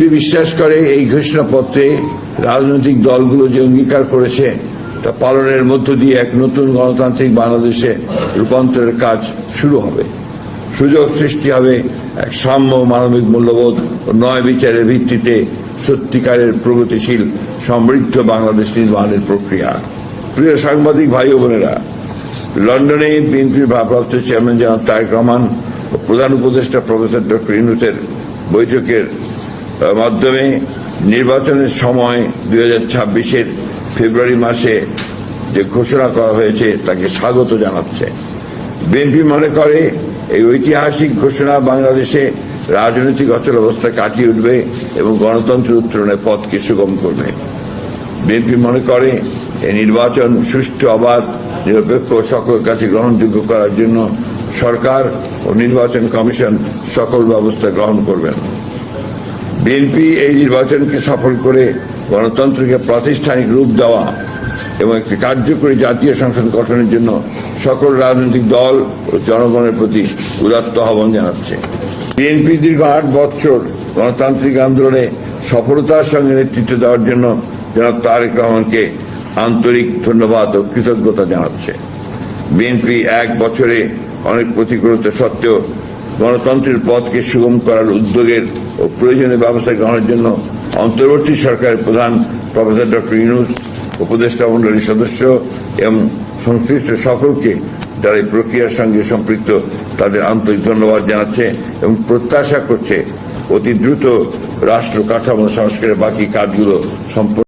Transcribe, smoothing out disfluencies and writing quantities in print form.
BNP বিশ্বাস করে এই ঘোষণাপত্রে রাজনৈতিক দলগুলো যে অঙ্গীকার করেছে তা পালনের মধ্য দিয়ে এক নতুন গণতান্ত্রিক বাংলাদেশে রূপান্তরের কাজ শুরু হবে। সুযোগ সৃষ্টি হবে এক সাম্য, মানবিক মূল্যবোধ ও ন্যায় বিচারের ভিত্তিতে সত্যিকারের প্রগতিশীল সমৃদ্ধ বাংলাদেশ নির্মাণের প্রক্রিয়া। প্রিয় সাংবাদিক ভাই ও বোনেরা, লন্ডনে বিএনপির ভারপ্রাপ্ত চেয়ারম্যান জনাব তারেক রহমান ও প্রধান উপদেষ্টা প্রফেসর ডক্টর ইউনূসের বৈঠকের মাধ্যমে নির্বাচনের সময় 2026-এর ফেব্রুয়ারি মাসে যে ঘোষণা করা হয়েছে তাকে স্বাগত জানাচ্ছে। বিএনপি মনে করে এই ঐতিহাসিক ঘোষণা বাংলাদেশে রাজনৈতিক অচলাবস্থা কাটিয়ে উঠবে এবং গণতন্ত্রের উত্তরণের পথকে সুগম করবে। বিএনপি মনে করে এই নির্বাচন সুষ্ঠু, অবাধ, নিরপেক্ষ ও সকলের কাছে গ্রহণযোগ্য করার জন্য সরকার ও নির্বাচন কমিশন সকল ব্যবস্থা গ্রহণ করবেন। বিএনপি এই নির্বাচনকে সফল করে গণতন্ত্রকে প্রাতিষ্ঠানিক রূপ দেওয়া এবং একটি কার্যকরী জাতীয় সংসদ গঠনের জন্য সকল রাজনৈতিক দল ও জনগণের প্রতি উদাত্ত আহ্বান জানাচ্ছে। বিএনপি দীর্ঘ 8 বছর গণতান্ত্রিক আন্দোলনে সফলতার সঙ্গে নেতৃত্ব দেওয়ার জন্য জনাব তারেক রহমানকে আন্তরিক ধন্যবাদ ও কৃতজ্ঞতা জানাচ্ছে। বিএনপি 1 বছরে অনেক প্রতিকূলতা সত্ত্বেও গণতন্ত্রের পথকে সুগম করার উদ্যোগের ও প্রয়োজনীয় ব্যবস্থা গ্রহণের জন্য অন্তর্বর্তী সরকারের প্রধান প্রফেসর ডক্টর ইউনূস, উপদেষ্টা মণ্ডলীর সদস্য এবং সংশ্লিষ্ট সকলকে যারা এই প্রক্রিয়ার সঙ্গে সম্পৃক্ত তাদের আন্তরিক ধন্যবাদ জানাচ্ছে এবং প্রত্যাশা করছে অতি দ্রুত রাষ্ট্র কাঠামো সংস্কারের বাকি কাজগুলো সম্পূর্ণ